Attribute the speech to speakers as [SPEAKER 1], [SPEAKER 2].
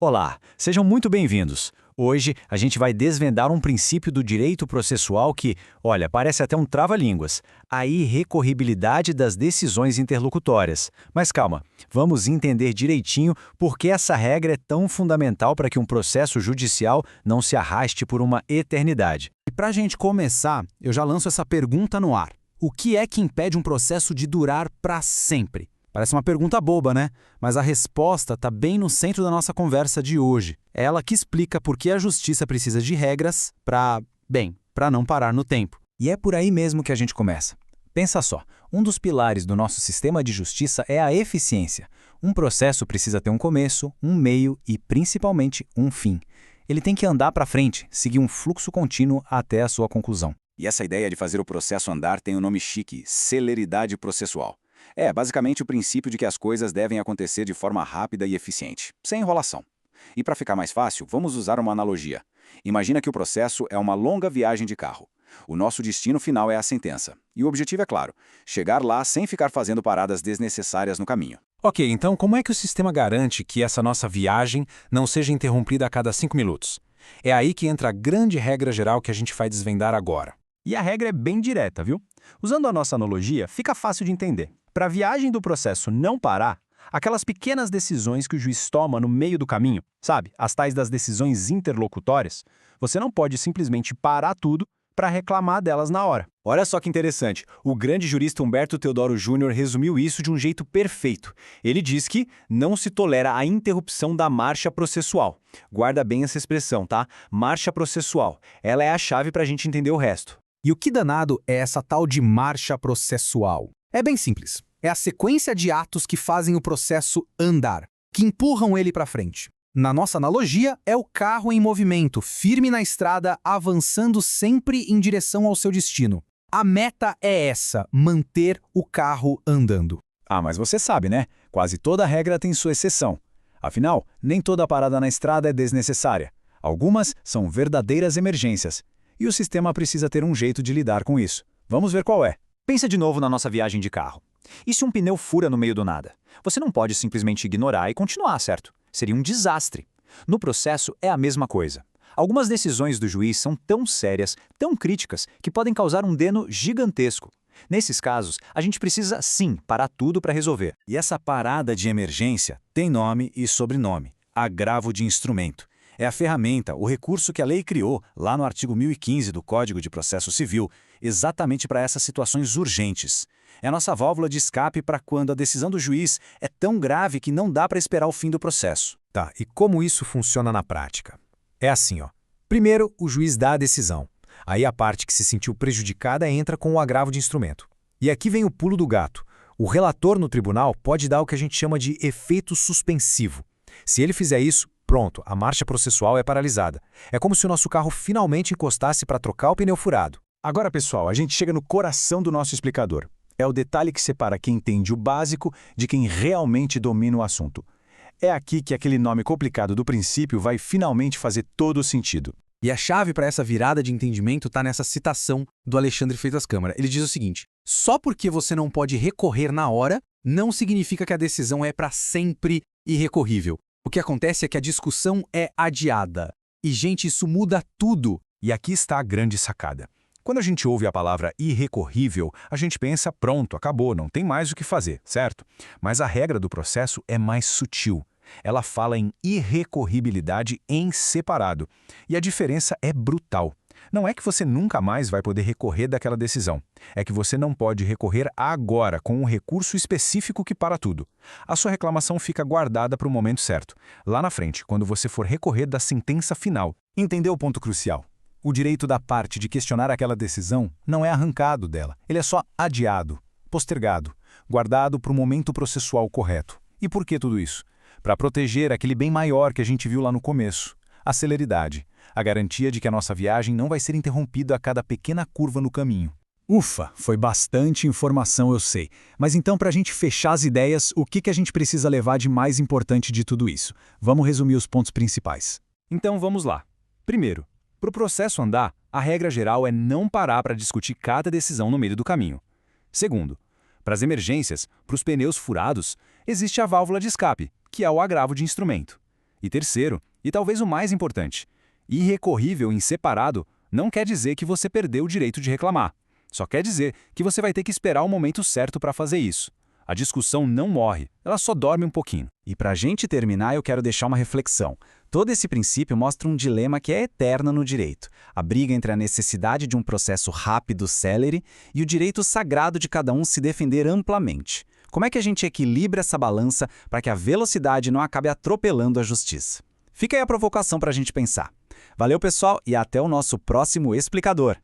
[SPEAKER 1] Olá, sejam muito bem-vindos. Hoje a gente vai desvendar um princípio do direito processual que, olha, parece até um trava-línguas, a irrecorribilidade das decisões interlocutórias. Mas calma, vamos entender direitinho por que essa regra é tão fundamental para que um processo judicial não se arraste por uma eternidade.
[SPEAKER 2] E para a gente começar, eu já lanço essa pergunta no ar. O que é que impede um processo de durar para sempre? Parece uma pergunta boba, né? Mas a resposta está bem no centro da nossa conversa de hoje. É ela que explica por que a justiça precisa de regras para não parar no tempo.
[SPEAKER 1] E é por aí mesmo que a gente começa. Pensa só, um dos pilares do nosso sistema de justiça é a eficiência. Um processo precisa ter um começo, um meio e, principalmente, um fim. Ele tem que andar para frente, seguir um fluxo contínuo até a sua conclusão.
[SPEAKER 3] E essa ideia de fazer o processo andar tem um nome chique, celeridade processual. É basicamente o princípio de que as coisas devem acontecer de forma rápida e eficiente, sem enrolação. E para ficar mais fácil, vamos usar uma analogia. Imagina que o processo é uma longa viagem de carro. O nosso destino final é a sentença. E o objetivo é claro, chegar lá sem ficar fazendo paradas desnecessárias no caminho.
[SPEAKER 4] Ok, então como é que o sistema garante que essa nossa viagem não seja interrompida a cada 5 minutos? É aí que entra a grande regra geral que a gente vai desvendar agora.
[SPEAKER 1] E a regra é bem direta, viu? Usando a nossa analogia, fica fácil de entender. Para a viagem do processo não parar, aquelas pequenas decisões que o juiz toma no meio do caminho, sabe? As tais das decisões interlocutórias, você não pode simplesmente parar tudo para reclamar delas na hora. Olha só que interessante, o grande jurista Humberto Teodoro Júnior resumiu isso de um jeito perfeito. Ele diz que não se tolera a interrupção da marcha processual. Guarda bem essa expressão, tá? Marcha processual. Ela é a chave para a gente entender o resto.
[SPEAKER 2] E o que danado é essa tal de marcha processual? É bem simples. É a sequência de atos que fazem o processo andar, que empurram ele para frente. Na nossa analogia, é o carro em movimento, firme na estrada, avançando sempre em direção ao seu destino. A meta é essa, manter o carro andando.
[SPEAKER 1] Ah, mas você sabe, né? Quase toda regra tem sua exceção. Afinal, nem toda parada na estrada é desnecessária. Algumas são verdadeiras emergências. E o sistema precisa ter um jeito de lidar com isso. Vamos ver qual é. Pensa de novo na nossa viagem de carro. E se um pneu fura no meio do nada? Você não pode simplesmente ignorar e continuar, certo? Seria um desastre. No processo é a mesma coisa. Algumas decisões do juiz são tão sérias, tão críticas, que podem causar um dano gigantesco. Nesses casos, a gente precisa, sim, parar tudo para resolver. E essa parada de emergência tem nome e sobrenome: agravo de instrumento. É a ferramenta, o recurso que a lei criou, lá no artigo 1015 do Código de Processo Civil, exatamente para essas situações urgentes. É a nossa válvula de escape para quando a decisão do juiz é tão grave que não dá para esperar o fim do processo.
[SPEAKER 4] Tá, e como isso funciona na prática? É assim, ó. Primeiro, o juiz dá a decisão. Aí a parte que se sentiu prejudicada entra com o agravo de instrumento. E aqui vem o pulo do gato. O relator no tribunal pode dar o que a gente chama de efeito suspensivo. Se ele fizer isso, pronto, a marcha processual é paralisada. É como se o nosso carro finalmente encostasse para trocar o pneu furado.
[SPEAKER 1] Agora, pessoal, a gente chega no coração do nosso explicador. É o detalhe que separa quem entende o básico de quem realmente domina o assunto. É aqui que aquele nome complicado do princípio vai finalmente fazer todo o sentido.
[SPEAKER 2] E a chave para essa virada de entendimento está nessa citação do Alexandre Freitas Câmara. Ele diz o seguinte: só porque você não pode recorrer na hora, não significa que a decisão é para sempre irrecorrível. O que acontece é que a discussão é adiada. E, gente, isso muda tudo.
[SPEAKER 1] E aqui está a grande sacada. Quando a gente ouve a palavra irrecorrível, a gente pensa, pronto, acabou, não tem mais o que fazer, certo? Mas a regra do processo é mais sutil. Ela fala em irrecorribilidade em separado. E a diferença é brutal. Não é que você nunca mais vai poder recorrer daquela decisão. É que você não pode recorrer agora com um recurso específico que para tudo. A sua reclamação fica guardada para o momento certo, lá na frente, quando você for recorrer da sentença final. Entendeu o ponto crucial? O direito da parte de questionar aquela decisão não é arrancado dela. Ele é só adiado, postergado, guardado para o momento processual correto. E por que tudo isso? Para proteger aquele bem maior que a gente viu lá no começo, a celeridade, a garantia de que a nossa viagem não vai ser interrompida a cada pequena curva no caminho. Ufa, foi bastante informação, eu sei. Mas então, para a gente fechar as ideias, o que a gente precisa levar de mais importante de tudo isso? Vamos resumir os pontos principais. Então, vamos lá. Primeiro, para o processo andar, a regra geral é não parar para discutir cada decisão no meio do caminho. Segundo, para as emergências, para os pneus furados, existe a válvula de escape, que é o agravo de instrumento. E terceiro, e talvez o mais importante, irrecorrível em separado não quer dizer que você perdeu o direito de reclamar. Só quer dizer que você vai ter que esperar o momento certo para fazer isso. A discussão não morre, ela só dorme um pouquinho.
[SPEAKER 3] E para a gente terminar, eu quero deixar uma reflexão. Todo esse princípio mostra um dilema que é eterno no direito. A briga entre a necessidade de um processo rápido, célere, e o direito sagrado de cada um se defender amplamente. Como é que a gente equilibra essa balança para que a velocidade não acabe atropelando a justiça? Fica aí a provocação para a gente pensar. Valeu, pessoal, e até o nosso próximo explicador.